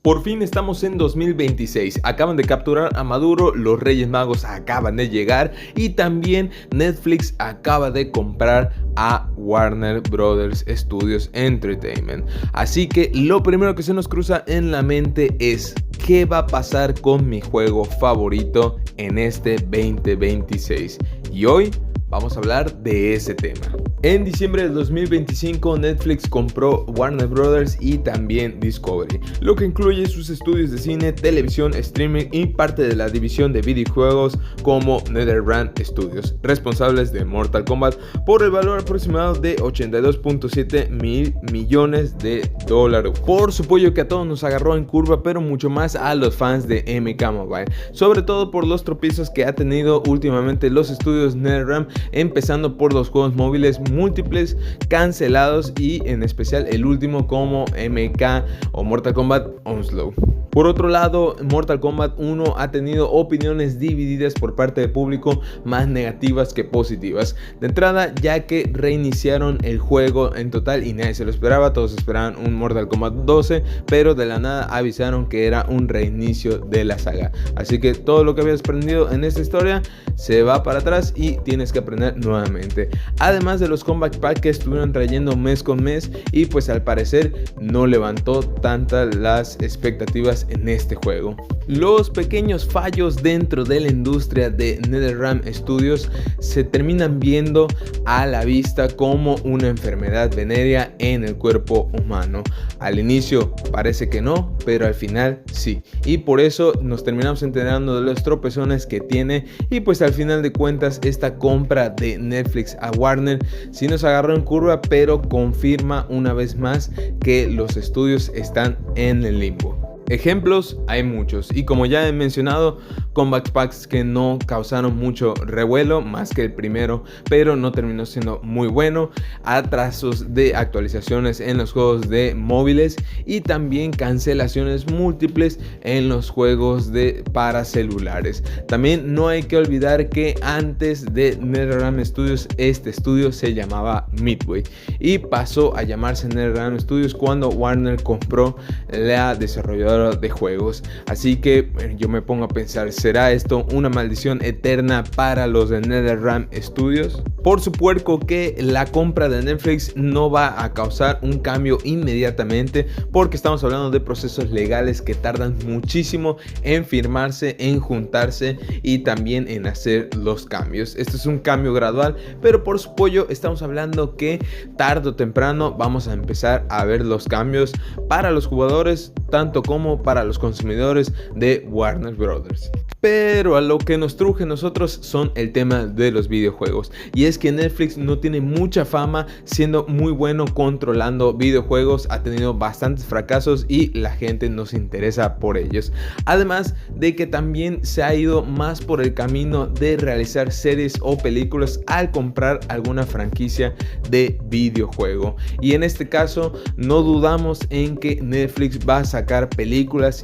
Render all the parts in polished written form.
Por fin estamos en 2026, acaban de capturar a Maduro, los Reyes Magos acaban de llegar y también Netflix acaba de comprar a Warner Brothers Studios Entertainment. Así que lo primero que se nos cruza en la mente es: ¿qué va a pasar con mi juego favorito en este 2026? Y hoy vamos a hablar de ese tema. En diciembre de 2025 Netflix compró Warner Brothers y también Discovery, lo que incluye sus estudios de cine, televisión, streaming y parte de la división de videojuegos como NetherRealm Studios, responsables de Mortal Kombat, por el valor aproximado de 82.7 mil millones de dólares. Por su pollo que a todos nos agarró en curva, pero mucho más a los fans de MK Mobile, sobre todo por los tropiezos que ha tenido últimamente los estudios NetherRealm, empezando por los juegos móviles múltiples cancelados y en especial el último como MK o Mortal Kombat Onslaught. Por otro lado, Mortal Kombat 1 ha tenido opiniones divididas por parte del público, más negativas que positivas. De entrada, ya que reiniciaron el juego en total y nadie se lo esperaba, todos esperaban un Mortal Kombat 12, pero de la nada avisaron que era un reinicio de la saga. Así que todo lo que habías aprendido en esta historia se va para atrás y tienes que aprender nuevamente. Además de los Comeback Pack que estuvieron trayendo mes con mes y pues al parecer no levantó tantas las expectativas en este juego. Los pequeños fallos dentro de la industria de NetherRealm Studios se terminan viendo a la vista como una enfermedad venérea en el cuerpo humano. Al inicio parece que no, pero al final sí. Y por eso nos terminamos enterando de los tropezones que tiene y pues al final de cuentas esta compra de Netflix a Warner sí nos agarró en curva, pero confirma una vez más que los estudios están en el limbo. Ejemplos hay muchos y como ya he mencionado, comeback packs que no causaron mucho revuelo más que el primero, pero no terminó siendo muy bueno, atrasos de actualizaciones en los juegos de móviles y también cancelaciones múltiples en los juegos para celulares. También no hay que olvidar que antes de NetherRealm Studios este estudio se llamaba Midway y pasó a llamarse NetherRealm Studios cuando Warner compró la desarrolladora de juegos. Así que yo me pongo a pensar, ¿será esto una maldición eterna para los de NetherRealm Studios? Por su puerco que la compra de Netflix no va a causar un cambio inmediatamente, porque estamos hablando de procesos legales que tardan muchísimo en firmarse, en juntarse y también en hacer los cambios. Esto es un cambio gradual, pero por su pollo estamos hablando que tarde o temprano vamos a empezar a ver los cambios para los jugadores tanto como para los consumidores de Warner Brothers. Pero a lo que nos truje nosotros son el tema de los videojuegos, y es que Netflix no tiene mucha fama siendo muy bueno controlando videojuegos, ha tenido bastantes fracasos y la gente no se interesa por ellos. Además de que también se ha ido más por el camino de realizar series o películas al comprar alguna franquicia de videojuego, y en este caso no dudamos en que Netflix va a sacar películas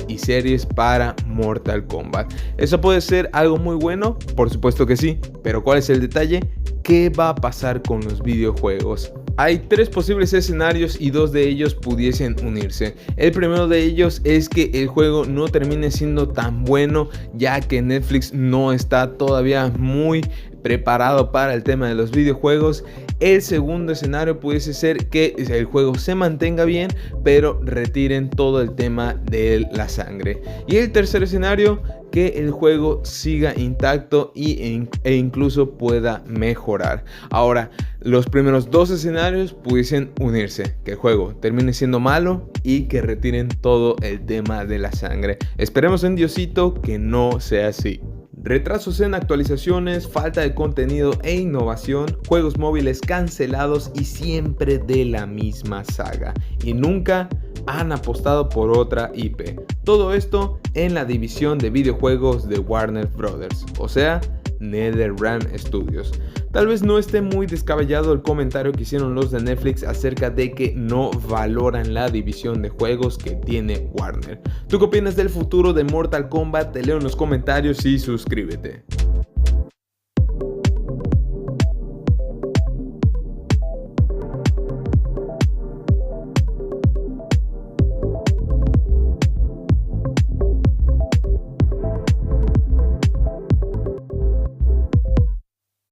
y series para Mortal Kombat. ¿Eso puede ser algo muy bueno? Por supuesto que sí, pero ¿cuál es el detalle? ¿Qué va a pasar con los videojuegos? Hay tres posibles escenarios y dos de ellos pudiesen unirse. El primero de ellos es que el juego no termine siendo tan bueno, ya que Netflix no está todavía muy preparado para el tema de los videojuegos. El segundo escenario pudiese ser que el juego se mantenga bien, pero retiren todo el tema de la sangre. Y el tercer escenario, que el juego siga intacto e incluso pueda mejorar. Ahora, los primeros dos escenarios pudiesen unirse, que el juego termine siendo malo y que retiren todo el tema de la sangre. Esperemos en Diosito que no sea así. Retrasos en actualizaciones, falta de contenido e innovación, juegos móviles cancelados y siempre de la misma saga, y nunca han apostado por otra IP. Todo esto en la división de videojuegos de Warner Brothers, o sea, NetherRealm Studios. Tal vez no esté muy descabellado el comentario que hicieron los de Netflix acerca de que no valoran la división de juegos que tiene Warner. ¿Tú qué opinas del futuro de Mortal Kombat? Te leo en los comentarios y suscríbete.